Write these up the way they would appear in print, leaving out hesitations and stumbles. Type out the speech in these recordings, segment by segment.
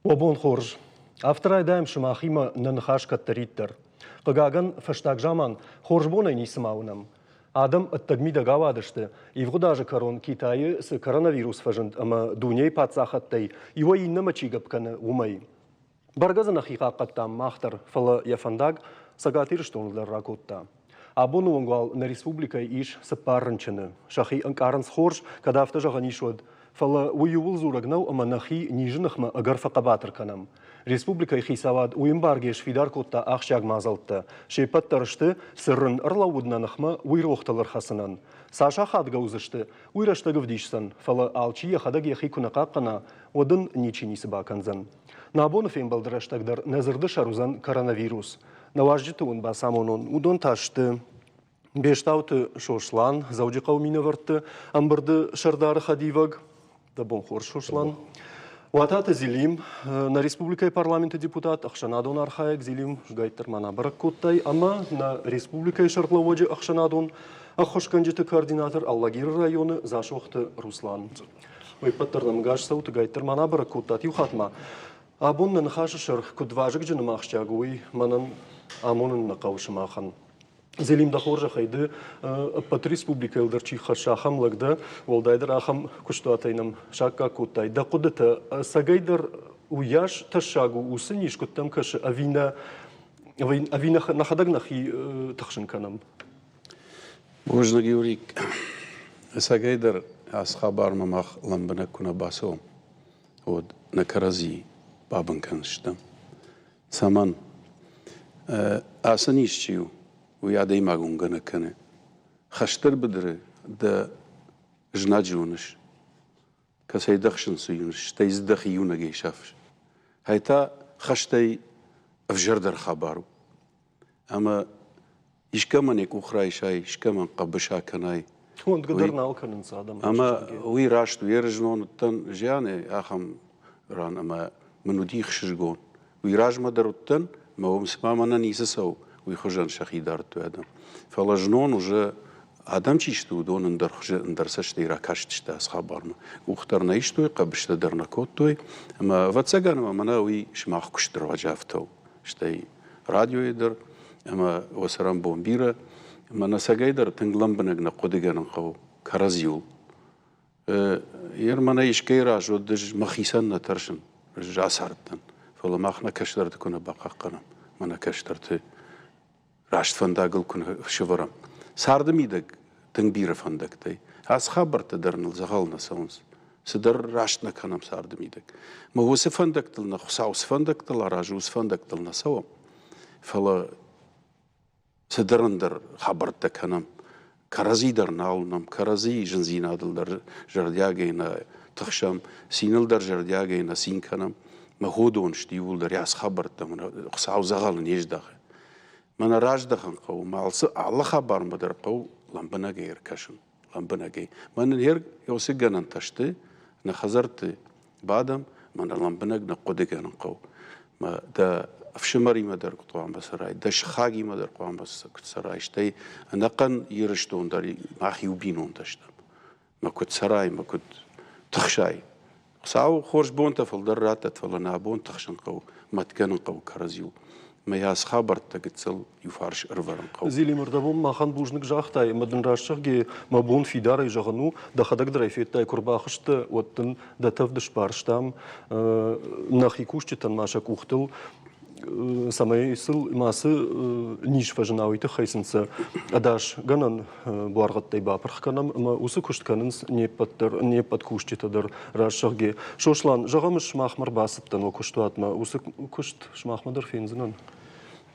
وبون خورج افترای دایم شماخیما ننخاش کتریتر قگاگن فشتاق جامان خورج بونه نیسماونم آدم التجميد جوادشته يفقداج كرون كيتاي س كورونا فجند اما دنيا باتساختي يوي نمشي جبكن ومي برغز نخيقا قطام ماختر فلا يفنداغ سغاتيرشتون لراكوتا ابونو ونغوال نا республика иш сапарнчыны шахи анкарнс хорж кадафта жаганишод فلا ويول زورغنو اما نخي نيجنخما اغرفا قباتر كنم республика хисавад уймбаргеш фидаркотта ахшаг мазалтта шепаттарышты сыррын ырлауднанахма уйрохталар хасынан саша хадгаузышты уйраштагывдишсан фала алчия хадаги хикунакакана одын ничиниси баканзан набонов им балдыраштагдар назырды шарузан коронавирус наважжитуун басамонон удон ташты бештауты шошлан зауджи кауминаварты амбырды шардары хадиваг да бонхор шошлан واتات زليم نا республика парламента депутат ахшанадон архаек зилим гайтер мана бараккоттай ама на республика шаркловоджи ахшанадон ахошканжеты координатор Аллагир районы зашохты Руслан. Ой паттарнам гаш саут гайтер мана бараккоттат юхатма. Абоннан хашшыр кудважык жыным ахшагуй манан амонын нақаушымахан. Зелим да хоржа хайды под республика элдерчи хашахам лагда волдайдер ахам куштуатайнам шакка куттай да кудата сагайдер уяш ташагу усыниш куттам каш авина нахадагнахи тахшинканам. Можно говорить, сагайдер асхабар мамах ламбана куна басом вот на карази бабанканштам саман асанишчиу ويادي ماغون غنا كنه خشتر بدر د جناجونش كسيدخشن سيونش تيزدخ يونغي شافش هيتا خشتي افجردر خبارو اما ايش كمان يكو خراي شاي ايش كمان قبشا كناي هون قدرنا وكن صادم اما وي راشتو يرجنون تن جاني اخم ران اما منو دي خشجون وي راج مدرتن ما هو مسمامنا نيسسو ويخرجن شخي دارتو ادم فلاجنون уже адам чишту дон ндерсашти ракаштишта асхабарма ухтарна ишту قبشتا درنكوتوي اما واتسغان مناوي شماخ كشتر وجافتو شتي راديو يدر اما وسرام بومبيرا اما نسغايدر تنغلمبنغنا قوديغان قو كرازيول يرمنا يشكيرا جودج مخيسن نترشن جاسارتن فلا ماخنا كشتر تكون باقا قنم منا كشترت راشت فنداقل كن شورم ساردم يدق تنبير فندقتي از خبر تدرن الزغالنا سونس سدر راشتنا كنم ساردم يدق ما هو سفندقتلنا خصاوس فندقتل راجوس فندقتلنا سوا فلا سدرندر خبرت كنم كرزي در ناولنم كرزي جنزينا دل در جردياغينا تخشم سينل در جردياغينا سين كنم ما هو دونش ديول در ياس خبرت من خصاو زغالن يجدغ من راجدخن قو مالس الله خبر مدر قو لمبنا غير كشن لمبنا غي من هير يوسجن تشتي نخزرت بعدم من لمبنا نقودجن قو ما دا افشمري مدر قطوع بسراي دش خاغي مدر قوام بس سراي شتي نقن يرشتون داري ما خيوبينون تشتم ما كنت سراي ما كنت تخشاي ساو خورج بونت فلدر راتت فلنا بون تخشن قو ما تكن قو كرزيو ما ياس خبرت تقتل يفارش أرفرن قو زيلي مردبون ما خان بوجنك جاختاي مدن راشخي ما بون في دار يجغنو دا خدك دريفيت تاي كرباخشت وتن دا تفدش بارشتام نخي كوشتن ماشا كوختل самый сыл масы ниш фажнауйты хайсынса адаш ганан буаргаттай бапырхканам ма усы куштканынс не подкуштитадыр рашшахге шошлан жагамыш махмар басыптан о куштуатма усы кушт шмахмадыр фензинан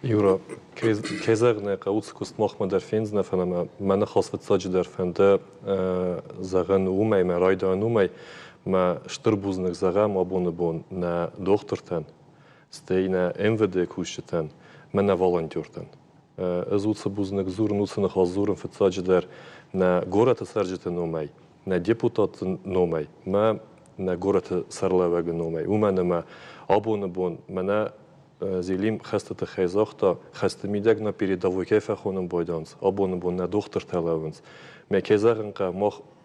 Юра, кезерне кауц куст махмадыр фензна фанама мана хасват садждер фенде заган умай ма райдан умай ма штырбузных загам абонебон на дохтертен стейна МВД кушетен, мене волонтертен. Азуца бузник зурн уценах азурн фецадждер на гората сарджете номай, на депутат номай, ма на гората сарлевег номай. У мене ма абонебон, мене зелим хастата хайзахта, хастамидег на передовой кефахонен бойданс, абонебон на доктор телевенс. Ме кезернка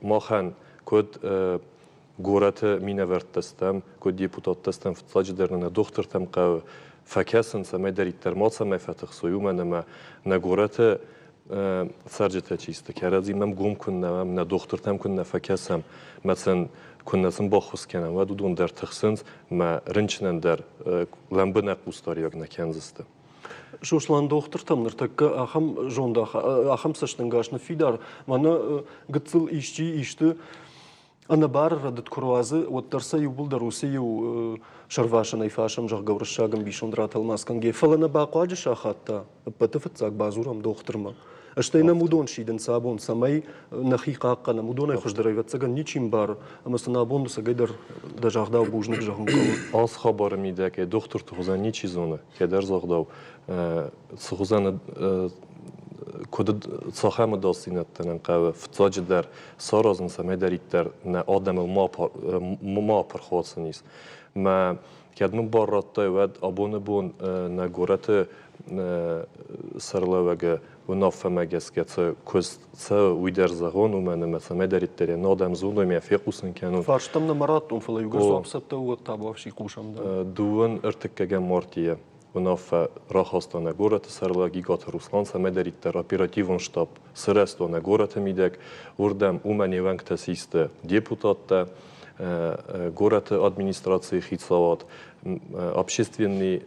махан код گورت مینورد دستم که دیپوتات دستم فتاج درن دختر تم قو فکسن سمی داری ترمات سمی فتح سویو من نگورت سرجته چیسته که رازی من گم کنم نه دختر تم کنم فکسم مثلا کنم با خوش کنم و دون در تخسنز ما رنچنن در لمبه نقوستاری یک نکنزسته. Шошлан доктор там нартакка ахам жондах ахам саштангашны фидар мана гыцыл ишти ана бар радат курвазы вот тарса юбул да Русию шарвашана и фашам жах гавршагам бишондрат алмасканге фалана бақваджи шахатта патафцак базурам докторма Аштайна мудон шиден сабон самай нахиqa qana mudon ay xojdarayvatsagan niçin bar ama sana bondusa gaydar da jagda bujnik jagum kol Az xabarım idi ki doktor tuğuzan niçin zonu keder zagdav tuğuzan kod sahamı dasinattan qav ftacı der sarazın samederitler ne adamı ma parxotsaniz ma kedmin barratta ve abone bun ne gorate سرلوگه و نافمگس که کست ویدر زغون و من مثلا مدارید تری نادم زون و میافیقوسن کنون. فارشتم نمراتون فلی یوگز آبسته و تابوفشی کوشم ده. دوون ارتکگم مارتیه و ناف راهستانه گورت سرلوگی گات روسلان سمدارید تر اپراتیون شتاب سرستانه گورت میدک وردم اومنی ونگ تسیسته دیپوتات город администрации хитсават, общественный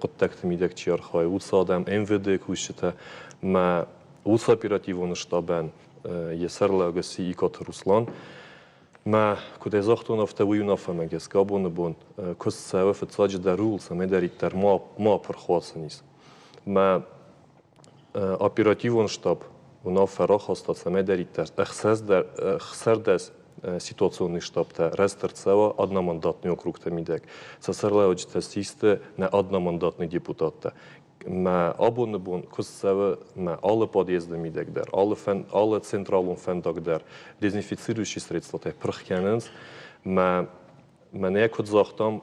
контакт мидек чархай, уцадам МВД кушета, ма уц оперативный штабен есерла гаси икот Руслан, ма куда захтон автовую нафамагес габон бон, кост савеф цадж дарул самедарит тер ма пархвасанис, ма оперативный штаб унафарах остат самедарит тер хсердес ситуационный штаб-то Рестерцева одномандатный округ-то мидек. Сосерлеочта систе на одномандатный депутат-то. Ма абон бон косцева ма alle подъезды мидек дер, alle централун фендак дер, дезинфицирующие средства-то прохкененс, ма не код захтам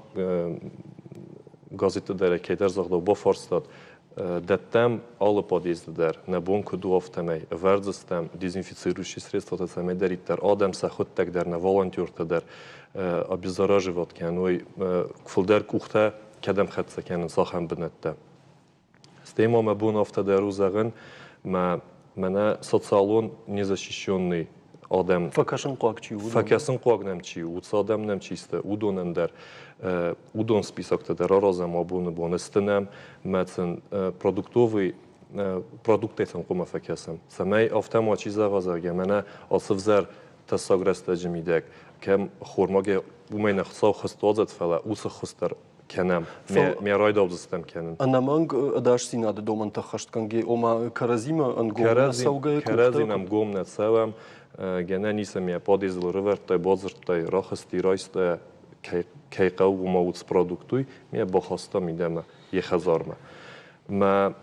газета дер кедер захдав ба фарстад Даттам alle подъезды дер, на бонку дуафтамай, вердзастам дезинфицирующие средства то самой дарит дер, адам сахот так дер, на волонтер-то дер, обеззараживать кяной, кфулдер кухта, кадам хатса кянен сахам бнетта. С тем мы бун автодеру заган, мана социалон незащищенный адам. Факашин куакчи. Факашин куагнамчи, уцадам намчисте, удонам дер. Удон список-то дер разом абуны бонестенам, мәцен продуктовый продукты сам кума факасам. Самай автоматчи завазарга, мана асывзар тасаграста жемидек, кем хормаге умайна хсав хстозат фала, уса хстар кенам, ме райдавзыстам кенен. Анаманг адаш синады доман тахаштканге, ома каразима ангомна саугая кухта. Каразинам гомна савам, гена нисам я подиздил рывертай, бозыртай, рахасти, райстай, кайqa و مواد پرودکتوی می با خواسته میدم 1000 ما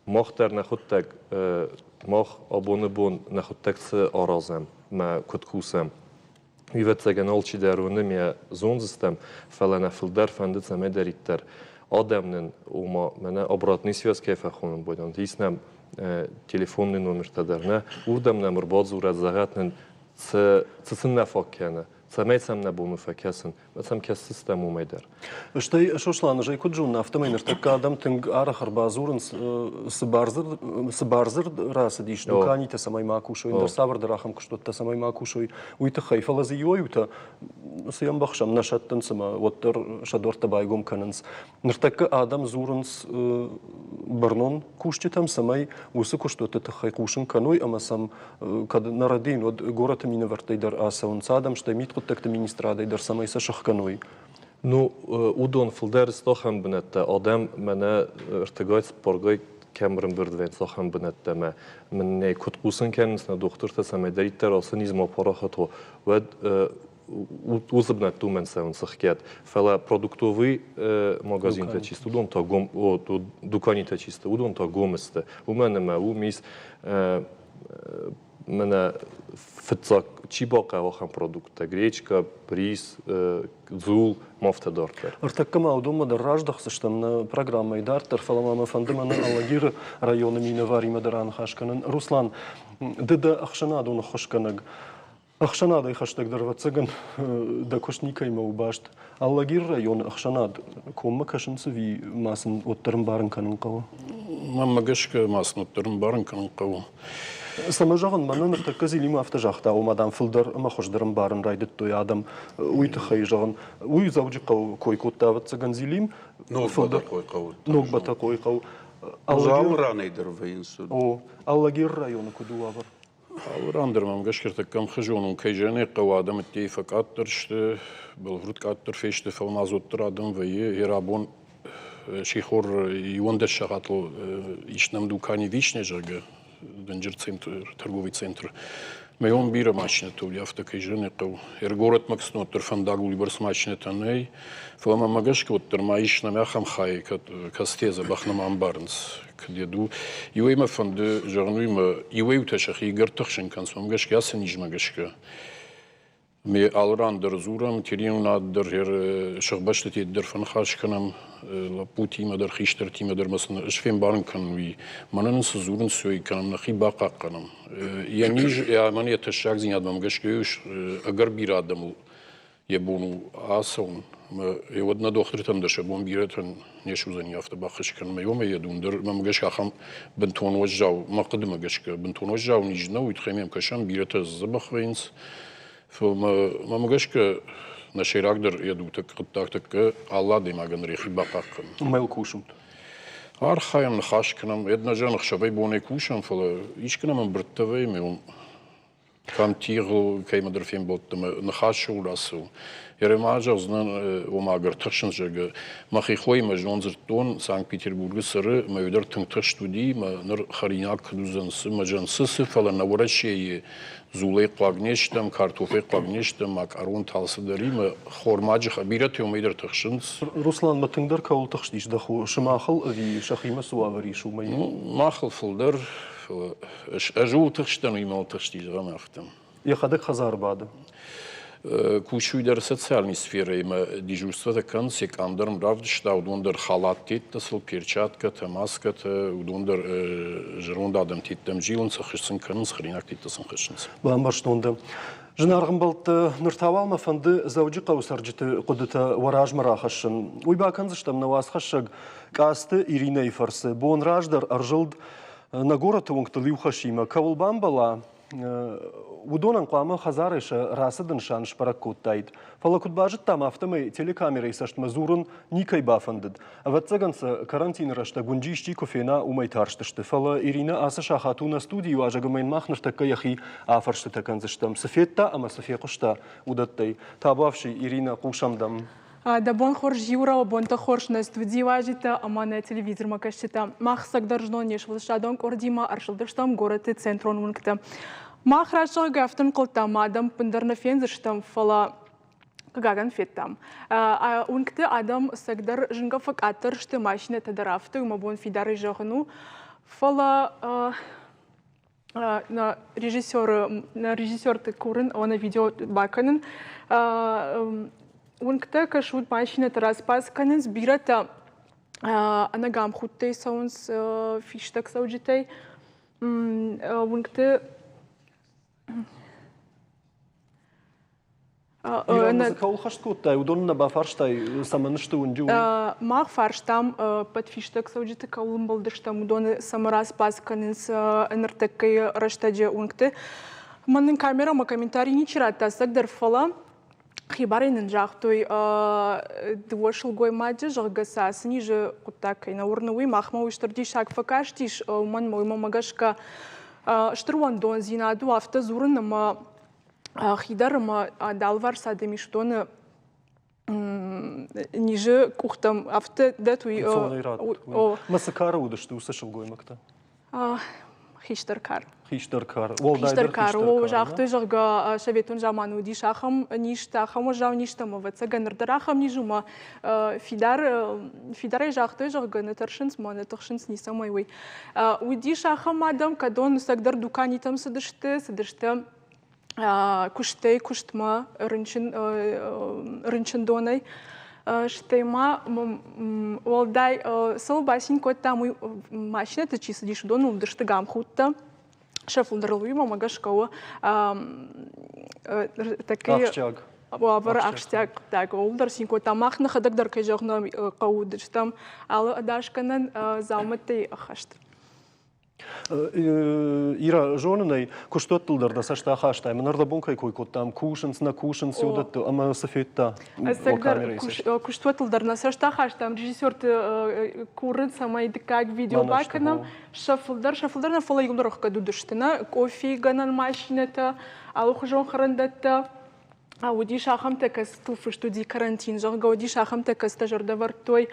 مختار نخود تک مخ آبونه بون نخود تک سه آرازم ما کد کوسم ویوت سگن آلچی درونه می زونزستم فلان فلدر فندت سمی دریتر آدمن و من آبرات نیسیاس کیف خونم بودن دیسنم تلفن نمر تدرنه وردم نمر بازور از زغتن سن نفاق کنه سمعتم نبوم فکسن، مثلا کس سیستم اومدر. اشتای شوشلان جای کجون نفتم این ارتک آدم تنگ آرخر بازورن سبارزر راس دیش دکانی تسمای ماکوشوی در سابر دراهم کشتو تسمای ماکوشوی ویت خیف لازیوی ویت سیم بخشم نشاتن سما وتر شدور تبایگم کننس نرتک آدم زورنس برنون کوشتی تام سمای وسه کشتو تخای کوشن کنوی اما سم کد نردین ود گورت مینه ورتی در آسون سادم شتای میت так министрада در самой сашахканой. Ну, удон филдер стохам бнетте, адам мене артигайц поргай кемрен бирдвен стохам бнетте ме. Мене кот кусын кеннес на докторта саме дариттер асын изма парахато. Вед узбнет тумен севен сахкет. Фела продуктовый магазин те чисто, удон та гом, дукани те чисто, удон та гоместе. У мене ме умис мене فتزاک چی باقی واقعا پرودکت گریچکا پریس زول مافتدارتر. ارتكما ودوما دراج دخسشتن программа идар терфалама фандеман алагир районы минавари мадаран хашканан Руслан дда ахшана дон хошканаг Ахшанада и хаштаг дървацъган да кошника има обащ. Аллагир район ахшанад комма кашынсы ви масын оттырым барын канын қауы. Мамагашка масын оттырым барын канын қауы. Сама жағын манын ыртықыз илиму авто жақта омадан фылдар ма хошдырым барын райдыт той адам уйты хай жағын. Уй заужи қау кой коттават цыган зилим. Ногбата кой қауы. Ногбата кой қау. Аллагир вейн суд. Аллагир районы куду авар. Алрандер мамагашкер таккам хажонун кайжане қау адам иттейфак аттыршты, былврут аттыр фешті фалмаз оттыр адам вайе ерабон шихор юандер шағатыл ишнам дукани вишне жага. Центр, торговый центр. Мы он бира машина то я в такой жене кау. Город Макснот терфандагу либерс машина таней. Флама магашка вот термаиш на мяхам хай кастеза бахнам амбарнс. Кдеду юэма фанде жарнуйма юэуташах игр тахшин канс магашка ясен ниж магашка. Мы алрандер зурам терин надер хер шахбаштет дер фанхаш канам лапути мадер хиштер ти мадер масна шфем барн кан ви манан сузурн сой канам нахи баqa канам яниж я мане ташак зин адмам гашкеш агар бир адам ебону асон и одна дохтертан даше бом биретан нешу за яфта бахаш кан меёме едундер мам гашка хам бентон вожжау мақдым гашка бентон вожжау нижна уйт хемем кашам бирета забахвейнс Мамагашка на шейрагдер еду так Алла демаган рехи бақақын. Мэл кушым. Архайм хашканам една жан хшавай боне кушам фала ишканам брттавай меум кантигл кайма дерфем боттам нахашу расу. Еремажа знан омагар ташын жага махи хойма жонзертон Санкт-Петербург сыры мавдар тыңташ студии ма нар харинак дузансы маджансысы фала наворачее Зулей қлагнештам, картофе қлагнештам, макарон талсы дарим, хормаджи хабират юмайдар тахшинс. Руслан матыңдар каул тахшдиш даху шмахал ви шахима суавари шумай. Махал фулдар, ажул тахштан имал тахштиш гамахтам. Я хадак хазар бады. Кучуйдар социальной сферы има дежурство такан секандарм равдышта удондар халат теттасыл перчатка маска удондар жронда адам теттам жилын сахышсын канын схринак теттасын хышынс. Бамбарштонда. Жынарғын балты нұртавалма фанды зауджи қаусаржыты құдыта вараж марахашын. Уйбаканзыштам навасхашыг касты Ирина Ифарсы. Бон раждар аржылд на город уңктылы ухашима. Кавылбамбала Удонан қуамы хазарыша расыдын шан шпараккуттайд. Фалакутбажыт там автомы телекамерой саштма зурын никай бафандыд. Ватсаганса карантин рашта гунджишти кофена умайтарштышты. Фала Ирина аса шахату на студию ажагамайн махныртакка яхи афаршты таканзыштам. Софетта, ама софекушта удаттай. Табавший Ирина кушамдам. Да бон хорш юра, бон та хорш на студии важита, ама на телевизор макашита. Махсак должно неш вылшадон кордима, аршылдыштам город и центрон ункта. Мах рашал гафтан колтам, адам пындарна фензыштам фала кагаган феттам. Ункта адам сагдар жингафак атыр, что машина тадарафту, има бон фидары жахну. Фала на режиссер ты курен, он на видео баканен. Ункта кашут машина тараспас канен сбирата анагам хуттэй саунс фиштак сауджитай. Ункта Ирана каул хашткуттай, удонна бафарштай саманышты унджу. Мах фарштам под фиштак сауджитай каулым балдыштам удоны самараспас канен с энертеккай раштаджа ункта. Манын камерама комментарий не чирата сагдар фала. Хибаринен жахтой двошел гой маджи жагаса ниже кутак и на урновый махма уштарди шаг факаштиш ман мой мамагашка штруан дон зинаду автозурнама хидарма далвар садемиштона ниже кухтам авто датуй Масакара удашты усышыл гой макта. Хиштаркар. Хиштаркар. Хиштаркар. О, жахтой жага шаветун жаману дишахам ништахам жау ништама вацаганырдарахам нижума фидар жахтой жага нетаршинс ма нетаршинс не самой вы. Удишахам адам кадон сагдар дуканитам садышты куштей куштма рынчин донай. Штема волдай сол басин кот там машина ты чисто дишь дону дышты гам хутта шефлдерлуй мамагашкова такие Ахштяг. Вавар ахштяг так олдар синко тамах на хадак дар кайжогна каудыштам алы адашканан залматты ахашт. Ира жонынай куштоттылдар да сашта хаштай. Манарда бонкай кой коттам кушанс на кушанс юдат ама сафетта. Сагдар куштоттылдар на сашта хаштам режиссер курын самай дикаг видео баканам шафлдар на фала юлдар кадудыштына кофе ганан машинета алы хужон харандатта ودي شاخم تكس توفش تودي كارانتين جا ودي شاخم تكس تجرد ورتوي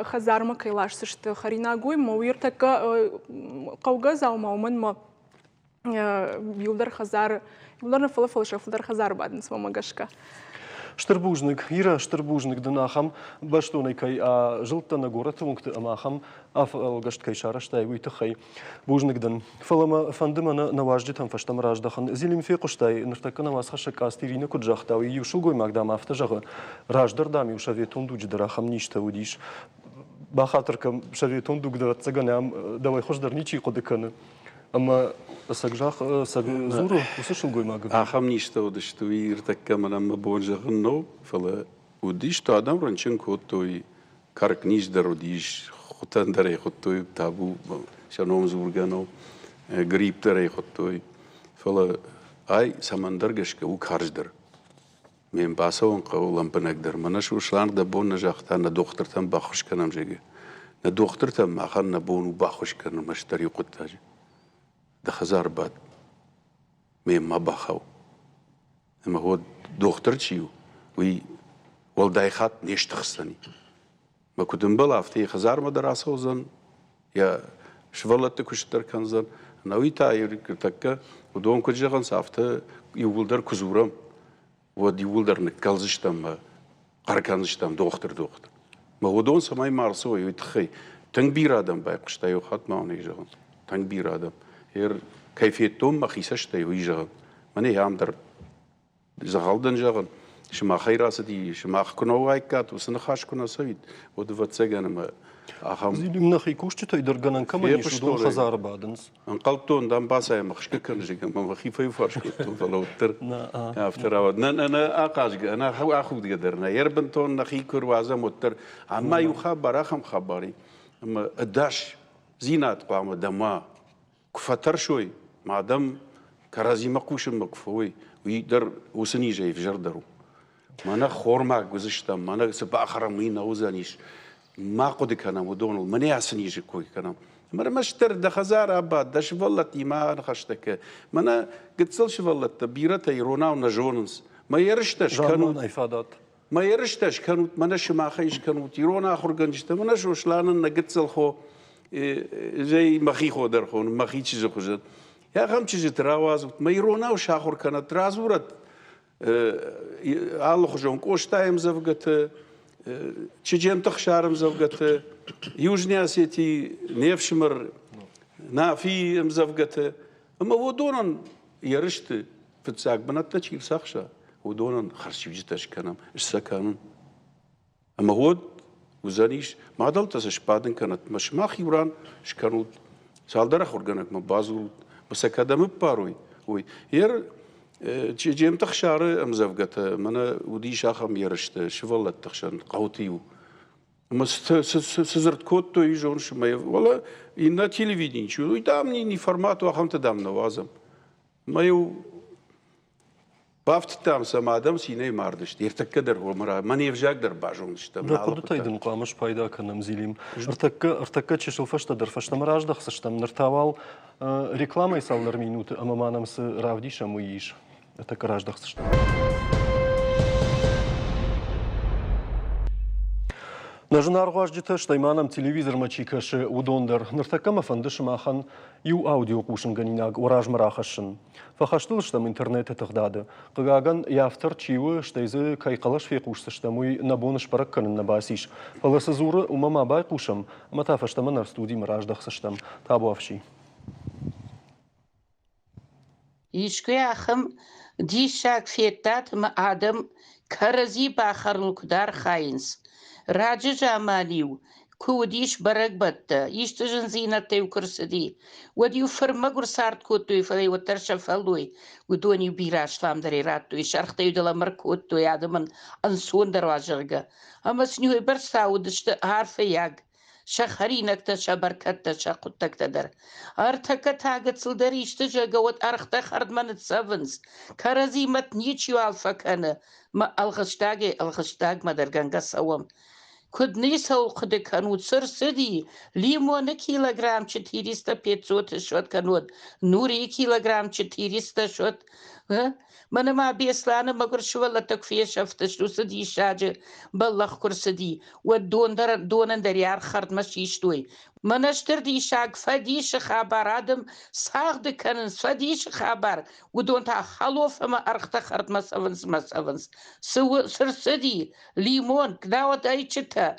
خزار ما كيلاش سشت خرينا قوي موير تك قوجز أو مومن ما يقدر خزار يقدر نفلفل شفلدر خزار بعد نسمع مجاشكا Штырбужник, Ира Штырбужник дынахам, баштонай кай жылта на город пункт амахам, алгашт кай шараштай уйтахай бужник дын. Фалама фандыма на важде там фаштам раждахан. Зилим фекуштай, ныртака на вас хаша кастирина куджахтау, и юшулгой магдам автажага. Раждар дам юшаветон дудждарахам ништа удиш. Бахатыркам шаветон дугда цаганам, давай хождар ничи кодеканы. Ама сагжах сагзуру усышылгой магдам. Ахам ништа удышту иртакка манам бонжагын но фала удишто адам ранчын коттой карк нишдар удиш хутандаре коттой табу шаном зургано гриптере коттой фала ай самандар гашка у карждар мен басаон қаулам панагдар мана шу шланг да бон нажахта на дохтартан бахуш канам жеге на дохтартан махан на бону бахуш канам маштари коттаж да хазар бад мен ما بخو اما هو دختر چیو وی ولدای خط نشتخستنی ما کدوم بلا افتی خزار مدرسه وزن یا شولت کشتر کنزن نوی تایر کرتکه و دوم کجان سافته یولدر کزورم و دیولدر نکالزشتم قرکانزشتم دختر ما هو دون سمای مارسو یتخی تنگ بیر آدم باید قشتایو خط ما نیجان تنگ بیر آدم هر كيفيتهم ما خيسش تيوي جغن مني هم در زغالدن جغن شما خيراسدي شما خكنو هايكات وسن خاش كنا سويت ودفت سجن ما أخم زيدم نخي كوشت تيدر جنن كمان يشدون خزار بعدنس انقلتون دام باسا مخشك كن جيجن ما خيفة يفرش كتون فلوتر افتر أنا أقاش أنا أخذ قدرنا يربنتون نخي كروازة متر أما يخبر أخم خبري أما الداش زينات قام دما كفتر شوي مادام كرازي مقوشن مقفوي ويقدر وسني جاي في جردرو ما أنا خورما جزشتم ما أنا سبع خرمين أوزانيش ما قد كنا مدون مني عسني جي كوي كنا ما مشتر دخزار أباد دش فلتي ما أنا خشتك ما أنا قد صل شفلت بيرة يرونا ونجونس ما يرشتش كانوا إفادات ما يرشتش كانوا ما نش ما خيش كانوا يرونا آخر جنجت ما نش وشلان نقد صل خو زي مخي خودر خون مخي چیز خوشد یا هم چیزی تراواز ما يرونا وشاخر كانت ترازورت الله خجون كوشتايم زوجته چجيم تخشارم زوجته يوجني اسيتي نيفشمر نافي مزوجته اما ودونن يرشت في تساق بنات تشيل ساخشا ودونن خرشيجتش كانم السكانون اما هو وزانيش ما دلتش بعدين كانت مش ما خيران شكانوا سالدر خورجانك ما بازول بس كدام باروي وي ير جيم تخشار مزوجته منا ودي شاخم يرشت شفلت تخشان قوتيو ما سزرت كوتو يجون شما ولا إننا تلفزيون شو يدامني ني فورمات وخم تدام نوازم ما يو بافت تام سمادم سيني ماردش يرتكدر هو مرا ما نيفجاك در باجون شتم да куда тайдын қамыш пайда канам зилим ыртакка чешилфаш тадыр фашта мараждах саштам ныртавал рекламой салдар минуты амаманам с равдишам уиш это караждах саштам Нажынар ғаждеті штайманам телевизор мачикашы удондар. Ныртакама фандышы махан ю аудио кушын ганинаг ораж марахашын. Фахаштыл штам интернет этагдады. Қығаган яфтар чиуы штайзы кайқалаш фекушсы штамуй набоныш паракканын набасиш. Фаласы зуры умама бай кушам, матафа штаманар студий мараждахсы штам. Табу афши. Ишкwe ахым дишак феттат ма адам карази бахарлукдар хайнс. Раджи жамалиу, كوديش برق بتا يشتجن زينة وكرسدي وديو فرمقر سارت كوتوي فلي وترشا فلوي ودوني بيراش فام دري راتوي شرختي دلا مركوتوي عدمن انسون درواجرقا اما سنيوي برسا ودشت عارفة ياق شخرينك تشا بركت تشا قدتك تدر ارتكا تاقت سلدري اشتجا قوت ارختا خرد من السفنس كارزي متنيتشيو الفكانة ما الغشتاق ما درقان سوام كد نيسو قد كانود سر سدي ليمون كيلوغرام 400-500 شوت كانود نوري كيلوغرام 400 شوت من ما بيسلانا مقر شو ولا تكفيه شفت شو سدي شاجة بلخ كرسدي ودون دون دريار خرد مشيشتوي من اشتر دي شاق فديش خبر آدم ساغد كانن فديش خبر ودون تا خلوف ما ارخت خرد مسافنس سر سدي ليمون كداوت اي چتا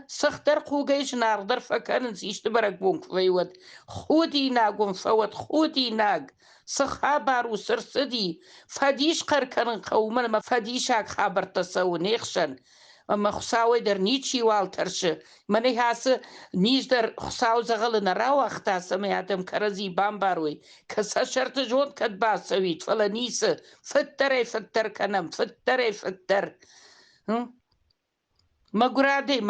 سختر قوغيش ناردر فكانن سيشت برق بونك فيود خودي ناقون فوت خودي ناق سخابر وسرسدي فديش قركن قومن ما فديشاك خبر تسو نيخشن اما خساوي در نيچي والترش مني هاس نيش در خساو زغل نراو اختاس ميادم كرزي بامباروي كسا شرط جون كد باسويت فلا نيس فتر كنم فتر ما قرادي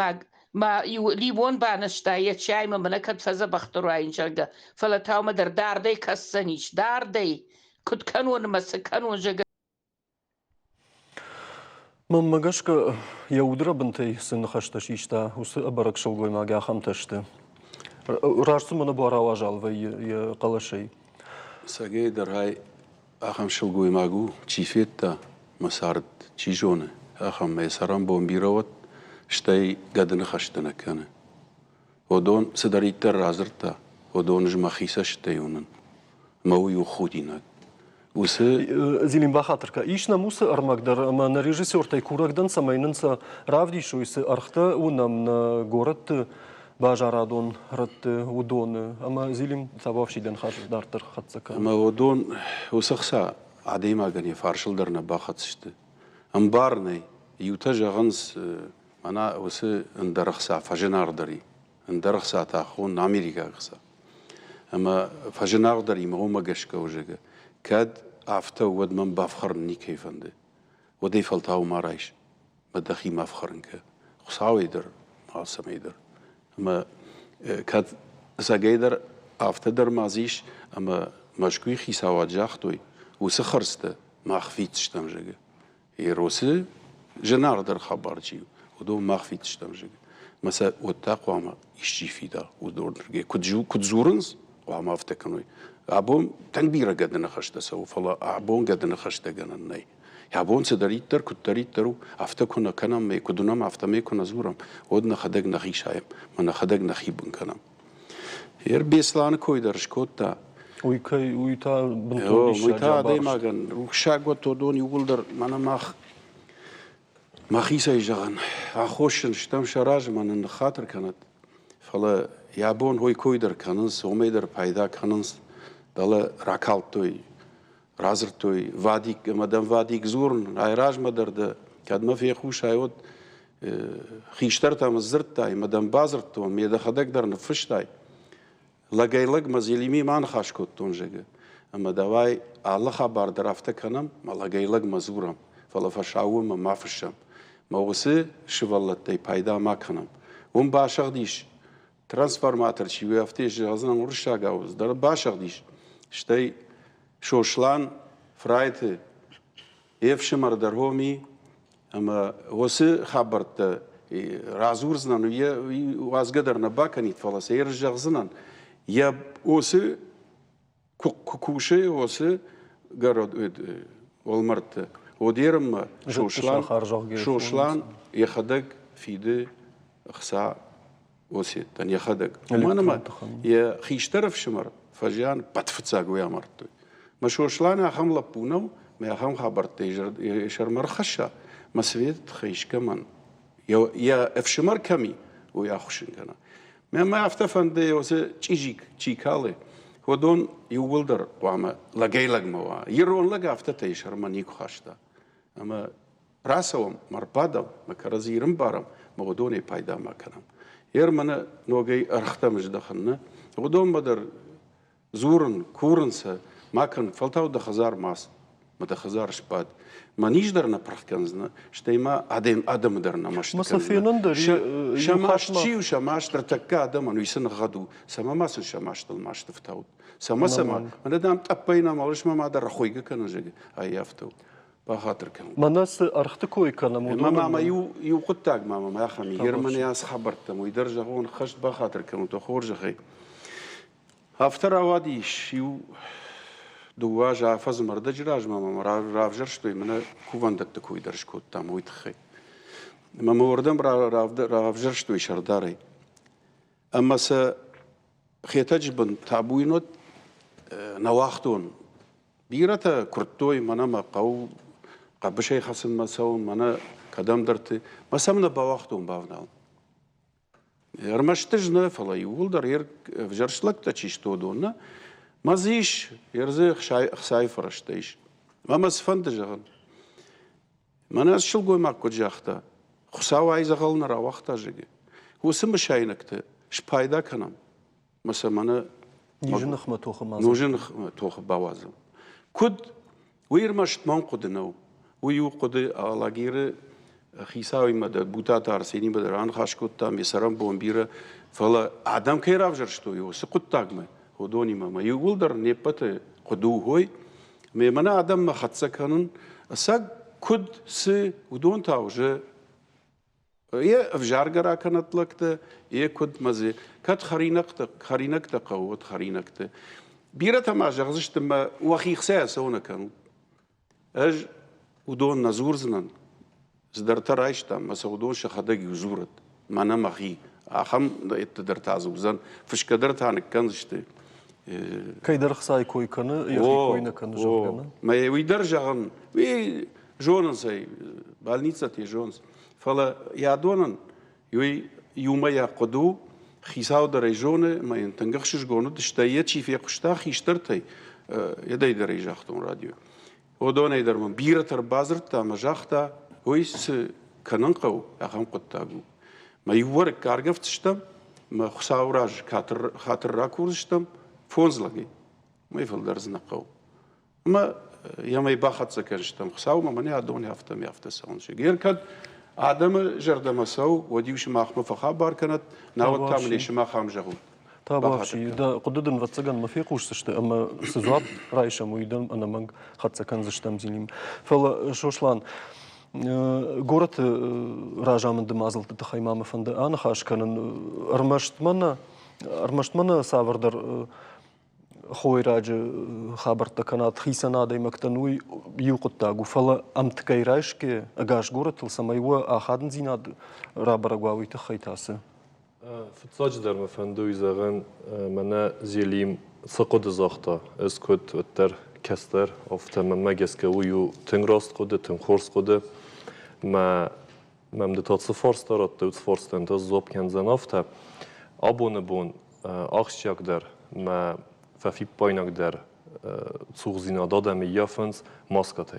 ما ليمون بانشتا يتشاي ما منكد فزا بختروا عين جرقا فلا تاو مدر داردي كسنيش داردي كد كانون مسكانون جرقا من مگشك يودرا بنتي سن خشتش يشتا وس أبرك شلوي ما جا خمتشته راشت من بورا واجال في قلشي ساقي در هاي أخم شلقوي ماقو تشيفيتا مسارد تشيجونه أخم ميسران بوم بيروت شتاي قد نخشتنا كان ودون سدريتر رازرتا ودون جمخيسة شتايونن مويو خودينك وس زيلين بخاطرك إيش نموس أرمقدر ما نريجيسور تيكورك دن سمايننسا رافدي شو يس أرختا ونم غورت باجارادون رت ودون أما زيلين ثبافشي دن خاش دارتر خطسك أما ودون وسخسا عديما غني فارشل درنا باخطشت أمبارني يوتجا غنس أنا وس اندرخسا فجنار دري اندرخسا تاخون أمريكا غسا أما فجنار دري ما هو مجشكا وجهه كاد عفتا ود من بافخرني كيفنده ودي فلتاو ما رايش بدخي ما فخرنك خصاوي در ما سميدر أما كاد ساقيدر عفتا در مازيش أما مشكوي خيساوات جاختوي وسخرسته ما خفيتش تمجه يروسي جنار در خبر جيو ودو ما خفيتش تمجه مسا والتقوى ما يشجي في دا ودور نرجع كد زورنز وما افتكنوي عبون تنبيرة قد نخشت سو فلا عبون قد نخشت جنني عبون سدريتر كتريترو افتكنا كنام ما يكدنا ما افتمي كنا زورم ودنا خدق نخيش هايم من خدق نخيبن كنام ير بيسلان كويدرش كوتا ويتا بنتونيش ويتا دايما كان وشاق وتودون يولدر مانا ما خيسا يجغن اخوشن شتم شراج من خاطر كانت فلا يابون هوي كويدر كاننس وميدر بايدا كاننس دالا راكالتوي رازرتوي واديك مدام واديك زورن اي راج مدرد كاد ما في خوش هايود خيشترتا مزرتاي مدام بازرتو ميدا خدك در نفشتاي لقايلق مزيليمي ما نخاش كوتون جگه اما دواي الله خبر درافته كنم ما لقايلق مزورم فلا فشاوم ما فشم ما وسه شوالتي بايدا ما كنم وم باشق ديش ترانسفورماتر چی وقتی جهازن ورشا گاوز در باشق دیش شتی شوشلان فرایت یفشمر در همی اما وسه خبرت رازورزنن و وازقدر نباکنیت فلاس يرجعزنن یا وسه کوشه وسه گرد والمرت وديرم شوشلان يخدق فيده خسا وسيت تاني خدق وما ما يا خيشترف شمر فجان بتفتساق ويا مرتو ما شوشلان خم لبونو ما خم خبرت شرمر خشا ما سويت خيش كمان يا افشمر كمي ويا خشن كنا ما افتفن دي وسه تشيجيك تشيكالي ودون يولدر وما لقيلق موا يرون لقى افتتي شرمانيك خاشتا اما راسهم مربادم ما كرزيرم بارم ما ودوني بايدا ما كنم Mana nogai arxtamız daxınna. Odon badar zurun, kurunsa, makan faltav da xazar mas. Ma da xazar şpad. Ma nijdarna prahkanzna, штейма adam darna maştı. Masafiyonun da Şamaşçı u şamaştır takka adamın uysun gadu. Samamasın şamaştıl maştı ftavut. Sama. Mana dam tappayna malışma ma da rahoyga kanıjıgı. Ay yaftav. Bahatır kan. Манас архтыкой канам Мама ю куттаг мама ما خمي يرمني أس خبرتم ويدرجة هون خشت بخاطر كانوا تخرج خي هفتر أواديش يو دواجا فز مرد جراج ماما رافجر شتوي من كوفان دتك ويدرج كوتام ويتخي ماما وردم رافجر شتوي شرداري أما س خيتجبن تابوينوت نواختون بيرتا كرتوي منا ما قو قبشي خصن ما سوون منا قدم درتي ما سمنا بواختون بافنال يرمشتجنا فلا يولدر ير فجرشلك تشيشتو دونا ما زيش يرزي خساي فرشتيش ما سفندجغن ما ناس شلقوي ماكو جاختا خساو عايزة غلنا را وقتا جيجي هو سم شاينكتا شبايدا كنام مثلا منا نيجن خما توخ مازم نوجن توخ بوازم كد ويرمشت منقد نو ويوقد على غير خيساوي مدى بوتاتار سيني بدر عن خاشكوتا مسرم بومبيرا فلا عدم كيراف جرشتو يو سقطاق ما ودوني ما يولدر نيبت قدو هوي منا عدم ما خدسكنن اساق كد سي ودون تاوجه يا افجارغرا كانت لكت يا كد مزي كد خرينكت قوت خرينكت بيرتا ما جغزشت ما وخي خساس هنا كانوا اج ودون نزورزنن زدرت رايشتا ما سودون شخدق يزورت ما مخي اخم تدرت عزوزن فش قدرت عنك كنزشت كيدر خساي كوي كان يخي كوي نكن جوغنا ما ويدر جغن وي جونس بالنيتسا تي جونس فلا يادونن يوي يوما يقدو خيساو دريجونه ما ينتنغخش جونو دشتايه شي في قشتا خيشترتي يداي دريجاختون راديو ودون ايدر من بيرتر بازرتا مجاختا ويس كننقو اخم قطاغو ما يورك كارغفتشتم ما خساوراج خاطر راكورشتم فونزلاغي ما يفل درزنقو ما يما يباخت سكنشتم خساو ما مني ادون يافتم يافتسون شي كد آدم جردم سو وديوش ما خم فخابار كانت ناوت تامليش ما خام جهو تابعشي دا قددن واتسجن ما في قوش تشت اما سزاب رايشة مويدن انا من خدت كان زشتم زينيم فلا شوشلان город ражамын дымазыл тахаймамы фанды аны хаш канын армаштмана савардар хойраджы хабарта канат хисана даймактануй юқуттагу фала амткайрашке агаш город самайва ахадын зинад рабарагвауи тахайтасы Фцадждар мафандуй заган мана зелим сақод захта эскот втер кестер офта мамагеска ую тингрост коде тинхорс коде ما ممد تاس فارس دارد دوت فارس تند از زوب کنزن آفته آبونه بون آخشیاک در ما ففی پایناک در سوغزینا دادم یافنز ماسکتی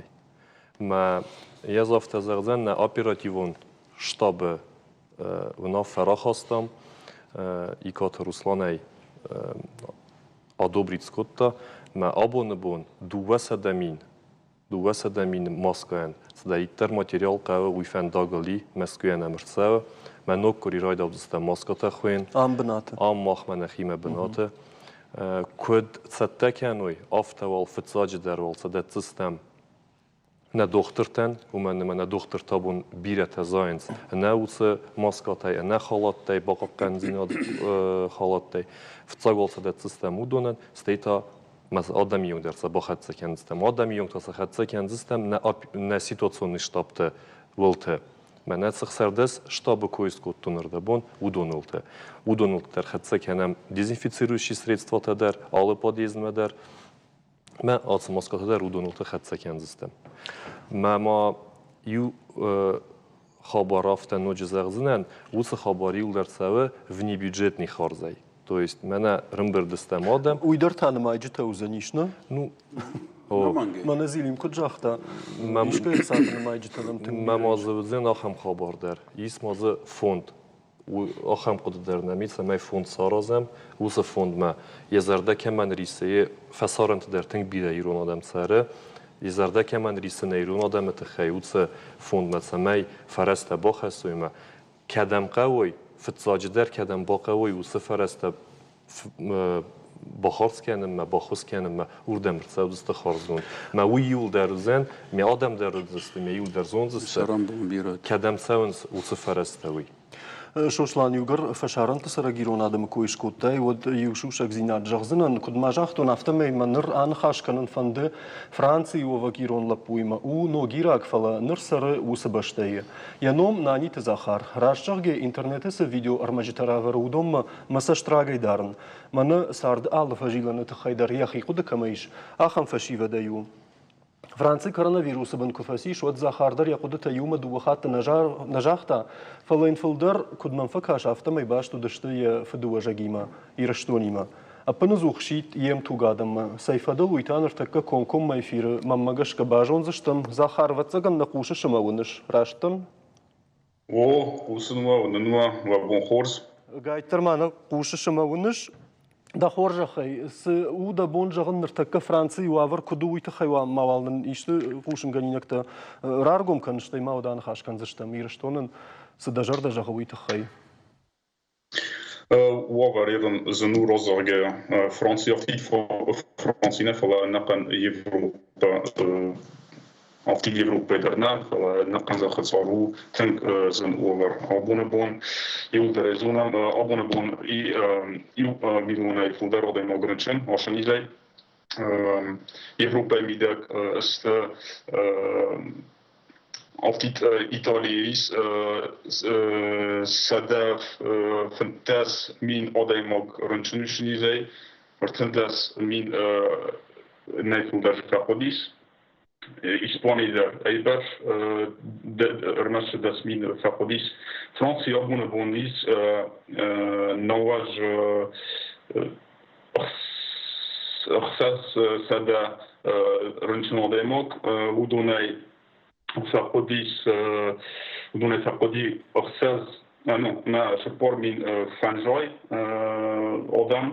ما یز آفته زغزن نه اپراتیوون شتاب و نا فراخ هستم ایکات روسلانی آدوبریت سکوتا ما آبونه بون دوسه دمین ماسکن سدایتر ماتریال قوه ویفن داغلی مسکوین امرسه من نوکری رای دادسته ماسکت خوین آم ماخ من خیمه بناته کد ستکنوی آفتوال فتزاج درول سدت سیستم نه دخترتن و من دختر تابون بیرت زاینز نه وس ماسکتای نه خالاتای باقی کنزیناد خالاتای فتزاگول سدت سیستم ودونن استیتا مثلا آدمیون در سباخت سکنزستم آدمیون تا سخت سکنزستم نه سیتواتسونی شتابته ولته من نسخ سردس شتاب کویس کوتونرده بون удонул در خط سکنم دезинфицирующие средства تدر آل پادیزم در من آتس ماسکات در удонул تا خط سکنزستم ما یو خبر رفتن و جزغزنن وس خبری ول در سوه ونی бюджетный خارزای То есть, меня рымбердестем одем. Уйдер танымайджы таузанишна? Ну, Мана зилим куджахта. Мишка сатанымайджы танымтын. Мамазы вдзен ахам хабардар. Ис мазы фонд. و آخام قد در نمیت سمی فوند سارازم وس فوند ما یزرده که من ریسه فسارنت در تنگ بیده ایران آدم سره یزرده که من ریسه نیرون آدم تخیوت فوند ما سمی فرست باخست و ما کدم قوی فتزاجدر کدم با قوی وس فرست باخارس کنم ما باخوس کنم ما اردم رسالت خارزون ما ویول در زن می آدم در زست می یول در زون زست سرام بون بیرد کدم سونس وس فرست وی شوشلان يوغر فشارن تسرا گیرون آدم کویش کوتای ود یوشوش اگزینات جغزنن کد ماجاختون افتمه منر آن خاش کنن فنده فرانسی و گیرون لپویما او نو گیراک فلا نر سر وس باشتای яном نانی تزاخر راشچگه اینترنت س ویدیو ارمجترا ورودم مساج تراگی دارن من سارد آل فجیلن تخیدر یخی قد کمیش آخم فشی ودایو فرانسي كوروnavirus بن كفاسي شود زخاردر يقود تيوم دوخات نجاحتا فلين فلدر كد منفكها شافتا ما يباش تدشتي فدو جاجيما يرشتونيما أبنزوخ شيت يم توغادم سيفادل ويتان ارتكا كونكم ما يفير مماغش كباجون زشتم زخار واتساقن نقوش شماونش راشتم قوسنوا وننوا وابون خورز قايتر معنا قوش شماونش دا خورجا خي س او دا بونجغن نرتكا فرانسي وافر كدو يتخيوا ماوالن يشت قوشن غنينكتا رارغوم كانشتي ماودان خاش كان زشتا ميرشتونن س دجر دجا خوي تخي وافر يدن زنو روزرغا فرانسي اختي فرانسي نفلا نقن يفروبا auf die Европа daarna, na kan ze gezorgd zijn over abonnebon, heel de rezona abonnebon miljoen volderen de mogelijkheden, als je niet zei. Europa middag is auf die Italië is, sadaf fantas min odemog rentschnischen niet zei, maar fantas min nejvolderen kakodis. Испания Эйбер, Эрмес Дасмин Фаходис, Франция Абунабонис, Науаж Орсас Сада Ренчнодемок, Удонай Фаходис, Удонай Фаходи Орсас, non, на Шапормин Фанжой, Одам.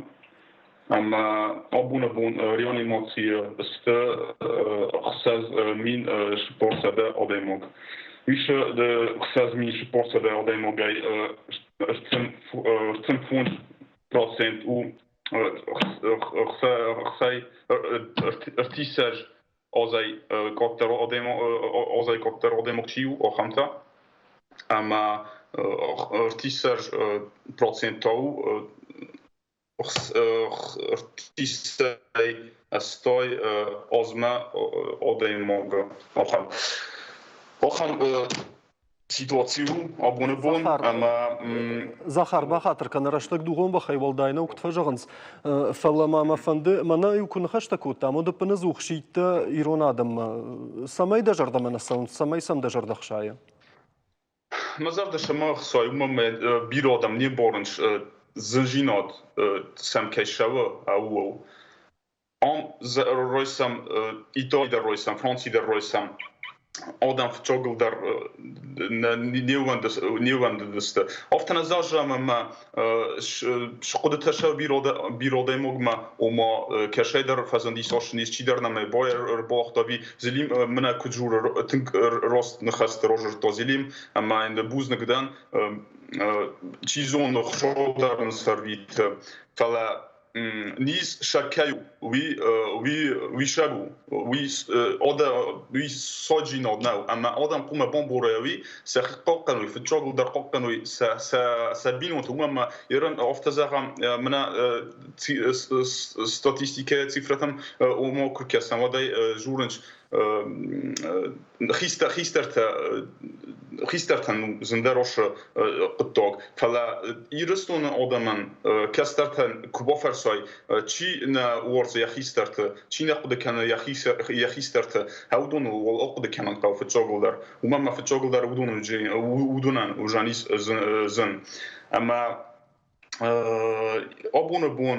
أما أبونا بون ريانيماتي است خصاز مين شپارس ده آدموگ. ویش ده خصاز مين شپارس ده آدموگای 10% او خصای ارتیساج آزای کاکتر آدموگ چیو آخامتا. أما ارتیساج % تاو artiestei stoi ozma odemog. Ocham situaciju abonebon, ama زخار ما خاطر كان رشتك دوغون بخي والداينا وقت فجغنس فلما ما فند منا يكون خشتكو تامو د بنزوخ شيت ايرون ادم سماي دجر دمن السون سماي سم دجر دخشايه مازال دشما خصاي بيرو ادم ني بورنش زنجينات سم كيشاوا او ام رويسم ايطالي در رويسم فرنسي در رويسم آدم فتوغل در نیوند دست. افتن زاجا ما شقد تشاو بیروده مگما و ما کشای در فزندی ساش نیست چی در نمی بایر باخت داوی زلیم منا کجور تنگ راست نخست روجر تا زلیم اما این بوز نگدن چیزون نخشو در نسرویت فلا نیز شکایو وی شگو وی ساجی نو اما آدم قوم بامبوروی سخقاقنوی فتشاگل در قاقنوی سبین و تمام ایران افتزاهم منا استاتستیکه تفرتم و ما کرکسم و دای جورنج خیسترتن زندروش قطعه فلا ایرستون آدمان کسترتن کبافرسای چی نه ورز یخیسترت چی نقد کنه یخیسترت هودون و عقد کنن قاف تشاغلدر و ما فتشاغلدر ودونن وجانیس زن اما abone بون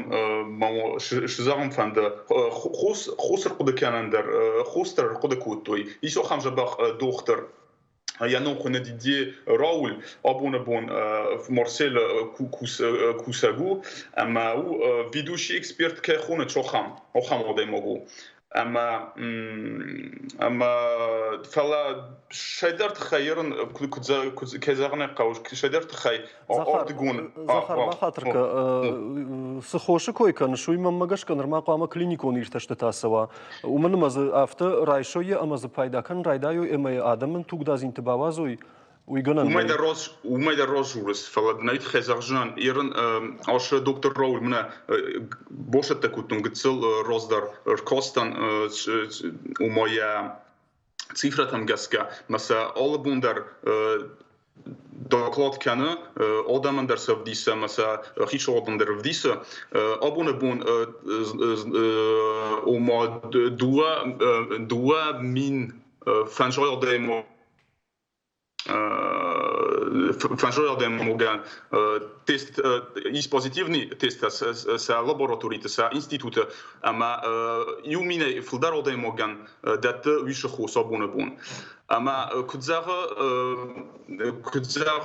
ما شزارم فند خوستر قد کنن در خوستر قد کوتوی ایشو خمجه باخ دختر Yannon connaît Didier Raoul, abonne Marcel Kousagou, ama ou ведущий эксперт Кайхуна Чохам, Охам Одемогу. Ama فلا شدرت خيرن كزغنا قوش شدرت خي Захар, бахатырка, схоши койкан, шуйма магашка норма қама клиникон ирташты тасава. Уманы мазы авто райшойе, амазы пайдакан райдаю эмай адамын тугдаз интибавазуй. Умайда розжурис, фалад найт хезаржан, ирен аш доктор Рауль мна бошет такутун гцел роздар костан умоя цифра там гаска, маса албундар доклад кана, одамандар савдиса, маса хиш одамандар вдиса, абонебун ума дуа мин фанжойл демо Фанжоядем тест позитивный тест с лаборатории, с института, ама юмине флдародем моган дат вишаху сабунабун. Ама кудзара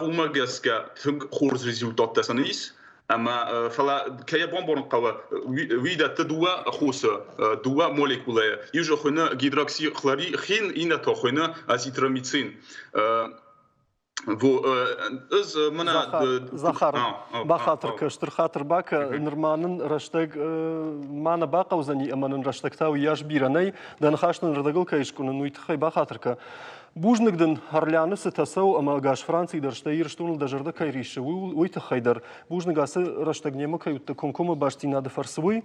умагаска хорз результат тасанис. Ама фала кая бомбон кава вида тдуа хоса дуа молекулы. Южа хына гидроксихлорид ина тохына азитромицин. Захар, бахатыр кыштыр хатыр бака нырманын раштаг мана бака узани аманын раштагтау яш биранай дан хашнын радагыл кайшкунын уйтхай бахатырка. Бужнагдын харляны сытасау ама гаш Франции дарштаир штунул дажарда кайришы уйтхайдар. Бужнагасы раштагнема каютта конкома баштинады фарсвуй.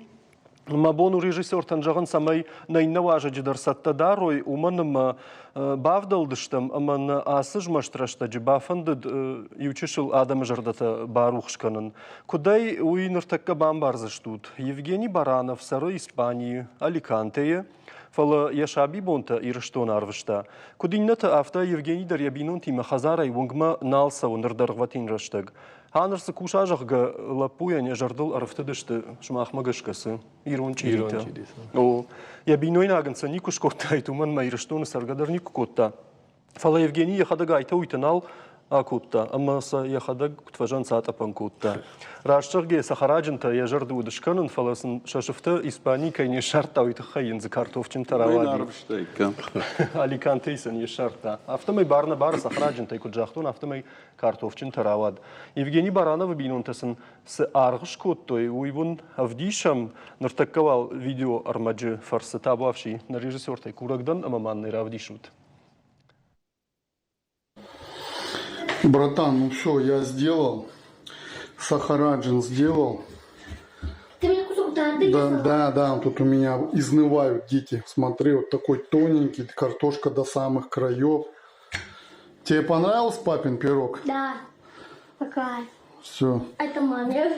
Мабону режиссер танжаган самай найнаважа джидарсатта дарой уманым бавдалдыштам аман асыж маштрашта джибафандыд ючишил адам жардата барухшканын. Кудай уйныртакка бамбарзыштут. Евгений Баранов, сары Испании, Аликантее. Фала яшаби бонта ирштон арвышта. Кудинната авта Евгений Дарьябинон тима хазарай вунгма налса унырдаргватин раштаг. Ханырсы кушажахга лапуяне жардыл арфтыдышты шмахмагашкасы. Ирон чирита. О, ябинойн агынса никуш коттайт уман ма ирштон саргадар нику котта. Фала Евгений яхадага айта уйтанал акутта, амаса яхадаг кутважан сатапан кутта. Рашчырге сахараджинта яжарды удышканын фаласын шашыфты Испании кайне шарта уйтахайын за картофчин таравади. Аликантейсан ешарта. Автомай барна бара сахараджинта и куджахтун автомай картофчин таравад. Евгений Баранов бинонтасын с аргыш коттой уйвун авдишам нартаккавал видео армаджи фарсы табавший на режиссертай курагдан амаманный равдишут. Братан, ну все, я сделал. Сахараджин сделал. Ты мне кусок дали? Да, тут у меня изнывают дети. Смотри, вот такой тоненький, картошка до самых краев. Тебе понравился папин пирог? Да. Какая? Все. Это маме.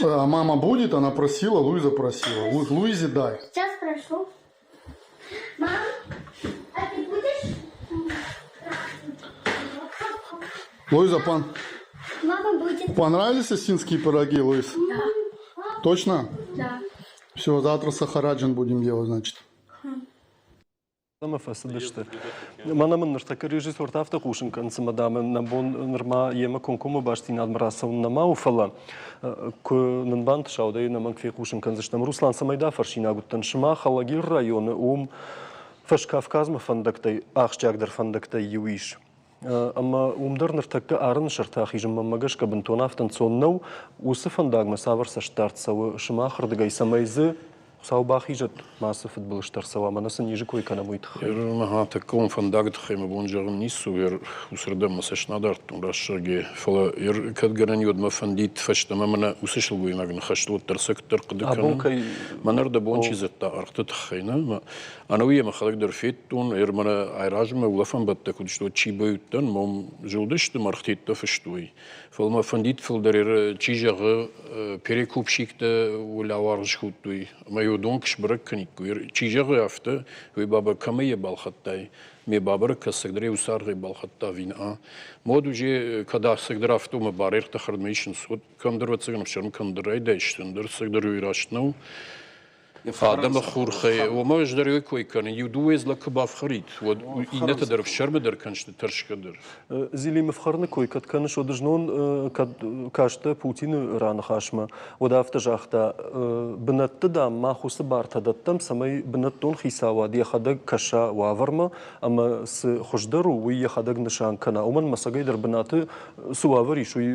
А мама будет? Она просила, Луиза просила. Луизе дай. Сейчас прошу. Мам, а ты будешь? Луиза, Мама будет. понравились осинские пироги, Луиз? Да. Точно? Да. Все, завтра сахараджин будем делать, значит. Сама фасадышты. Манамын ныртакы режиссер тафта кушын канцы мадамы набон нырма ема конкума баштин адмарасауын нама уфала. Нынбан тышаудай наман кфе кушын канзыштам. Руслан самайда фаршина гуттан шыма халагир районы фашкавказма фандактай ахчагдыр фандактай юиш. Ама умдар ныртакы арын шыртах ижым мамагашка бінтонафтан соннау усы фандагма саварса штартсауы шыма хырдыгай самайзы Саубах ижет масса футболистар сава, манасын ижи кой канамуйтх. Маха таком фандагт хема бонжарым нису вер усырдам масашнадар тумрашырге фала ер кадгараньод мафандит фаштама мана усышыл гуйнагн хашлот тарсектор кыдыкан. Манарда бончи зетта арктыт хайна. Анауя махалагдыр феттун ер мана айражма улафан батта кудшто чибаюттан мом жылдышты мархтитта фаштуй. Фалма фандит филдер чижагы перекупщикта улаваржхуттуй. Мою донкш бракканикуир чижагы афта уй баба камая балхаттай ме бабар касагдре усаргы балхатта вина мод уже когда сагдрафту мы барерта хардмейшн суд консервациям шерм кондрайда иштендер сагдр уйрашну آدم خورخه و ما اجداری کوی کنه یودو از لک باف خرید و این در شرم در کنشت ترش کدر زیلی مفخرن کوی کد کنش ودجنون کد کاشته پوتین ران خاشمه و دافت جاخته بنت دا ما خوست بارت دتم سمای بنتون خیساوا دی خدق کشا واورما اما س خوشدرو وی خدق نشان کنه ومن مسقی در بنات سواوری شوی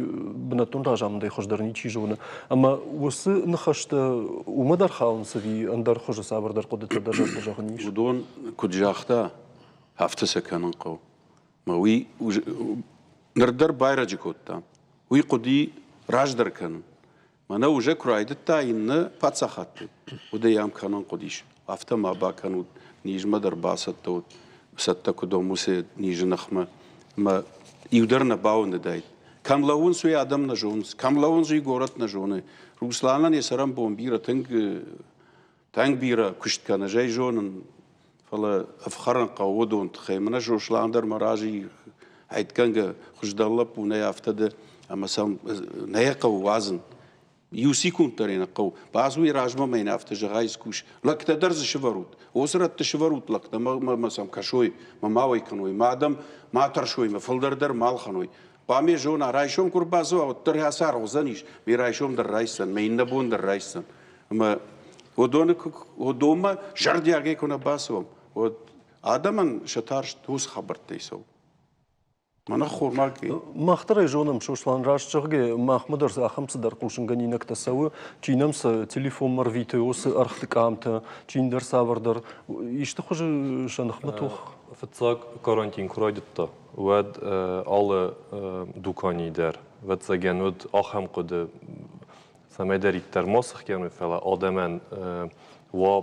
بنتون راجام دی خوشدرنی چی جونه اما وس نخشت ومدر خاون سوی اندر خوش صبر در قدرت در جهانیش ودون كجاختا هفته سكنن قو ما وي نردر بايرج كوتا وي قدي راج در كن ما نو جا كرايدتا ان باتسخات ودا يام كانن قديش هفته ما با كانوا نيج مدر باستو ستا كدوموس نيج نخمه ما يودرنا باون دايت كم لون سوي ادم نجونس كم لون زي غورت نجونه روسلانا يسرم بومبيرا تنگ بيرا كشت كان جاي جونن فلا افخرن قودون تخيمنا جوش لاندر مراجي هيت كان خوش دلب ونيا افتد اما سام نيا قو وازن يوسي كون ترين قو بعضوي راجما ما ينافت جغايز كوش لك تدرز شفروت وسرت تشفروت لك ما سام كشوي ما ماوي كنوي ما دام ما ترشوي ما فلدر در مال خنوي بامي جونا رايشوم كربازو او تر حسار وزنيش مي رايشوم در رايسن ما ينبون در رايسن اما ودوما جردي اگه کنه باسوم و آدمان شتارش توس خبرت دیسو من خور ماکی مختار جونم شوشلان راش چغه محمد رز اخم صدر قوشنگنی نکتسو چینم س تليفون مرفيتوس ارختقامت چین در ساور در يشت خوش شنخمتوخ في التساق كارانتين كرايدتا ود alle دوكاني در ود سجن ود آخم قد سمدري ترماسخ كانوا فلا آدمان و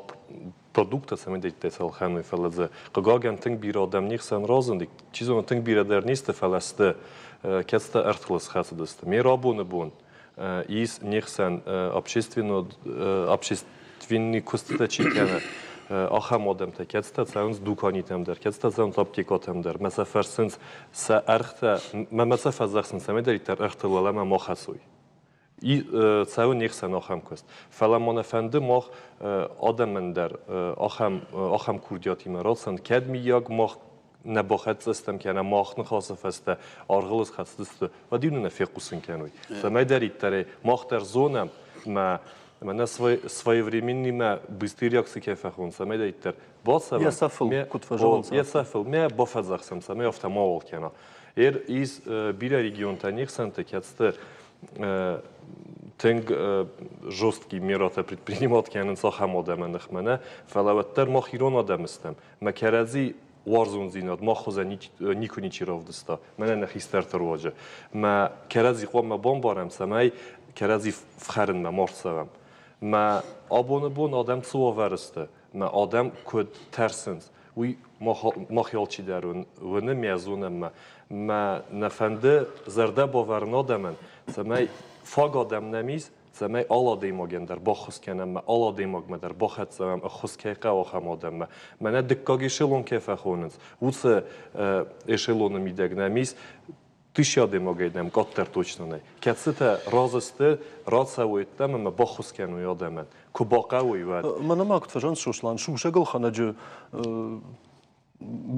produkter som inte är så här för att gagen tänk bira dem nixen razondik чизон tänk bira där nästa fällaste kasta ärtlas hasadaste mer abone bon is nixen общественный костачи kana ахам одам та кста цаунс дукани там der kasta цаун аптека там der mesafersens sa erchte mesafersens samederi ter erchtelama mochasui I całe niech se nacham kost. Felamon efendi mach adamın der aham kurdiyatim ratsan kedmi yag mach نباخت سیستم کنه ماخن خاصه فسته آرغلس خاصه و دیونه نفیقوسن کنوی. فما دارید تره ماخ در زونم ما своевременный ما быстрый реакции кефахун сама дает тер босса я сафл кут фажон я сафл me бафазахсам сама автомобиль кена из бира регион таних санте кятсте تنگ جستکی میراث предпринимать کنن ساخم آدم نخمنه فلوتر ما خیرون آدم استم مکرزی وارزون زیناد ما خوزه نیکنی چی راو دستا من نخیستر ترواجه ما کرزی خواب ما بام بارم سمای کرزی فخرن ما مرسوم ما آبونه بون آدم سوا ورسته ما آدم کد ترسنز وی ما خیال چی درون و نمیازونم ما نفنده زرده باورن آدمن سمای فاگ آدم نمیز سمای آلا دیماگن در باخوز کنم ما آلا دیماگ ما در باخت سمم اخوز که قواخم آدم ما نه دکاگی شلون که فخونز ووس اشلون میدگ نمیز تیشیا دیماگیدم قطر توچنه نه کسته رازسته راز سویتم ما باخوز کنم یادم کو باقوی ود من ما كنت فجان شوشلان شو شغل خناج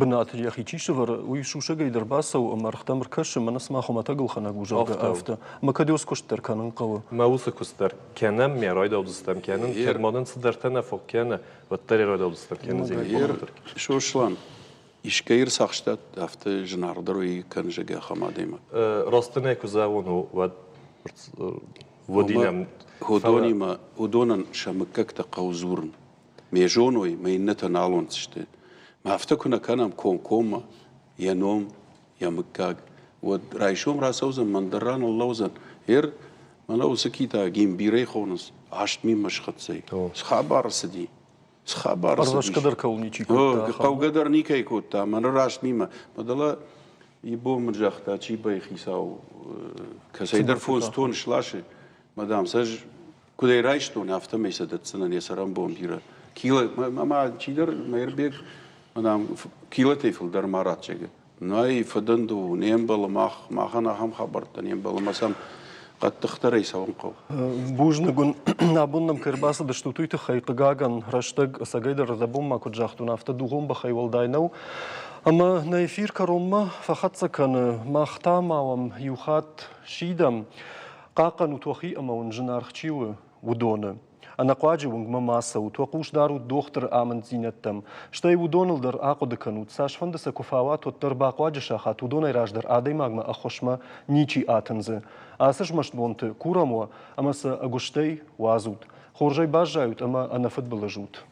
بنات يا اخي تشيشفر وي شو شغل درباسه ومرخت مركش من اسمع خو متقل خنا وجا افتا ما كديوس كشتر كان قوه ما وس كستر كانم ميرايد اودستم كانن كرمانن صدرتنا فوق كان وتري رايد اودستم كان زي شوشلان İşkayır sakştat hafta jnardaroy kanjega xamadema. Rastına kuzavonu ve ودينا هدوني ما هدونا شمكك تقوزورن ميجونوي ما ينتنالون تشتي ما افتكنا كانم كوما يا نوم يا مكاك ورايشوم راسوزن من دران اللوزن هير ما لو سكيتا جيم بيري خونس عشت مين مش خدسي خبر سدي خبر سدي قدر كونيتشي قو قدر نيكاي كوتا من راش ميما بدلا يبو من جاختا تشي باي خيساو كسيدر فوستون شلاشي مادام سج كودي رايشتون هفته ميسدت سنن يسرام بومبيرا كيلا ما تشيدر ما يربيك مادام كيلا تيفل در ماراتشيغ ناي فدندو نيمبل ماخنا هم خبرت نيمبل مسام قد تختاري سوون قو بوجنقون نابونم كرباسة دشتوتويت خي قاقان رشتق سجيدر ذبوم ما كنت جاختو نافتا دوغوم بخي والداينو أما نايفير كروما فخط سكن ما ختاما وم يوخات شيدم قاقن وتوخي أما ونجنار خشيو ودونه أنا قاجي ونجم ماسة وتوقوش دارو الدكتور آمن زينتم شتاي ودونل در آقد كنوت ساش فندس كفاوات وتر قاجي شاخات ودون راج در آدي ماغما أخشما نيچي آتنزه آسش مشت بونت كورموا أما سا أغشتاي وازود خورجي باجايوت أما أنا فت بلجوت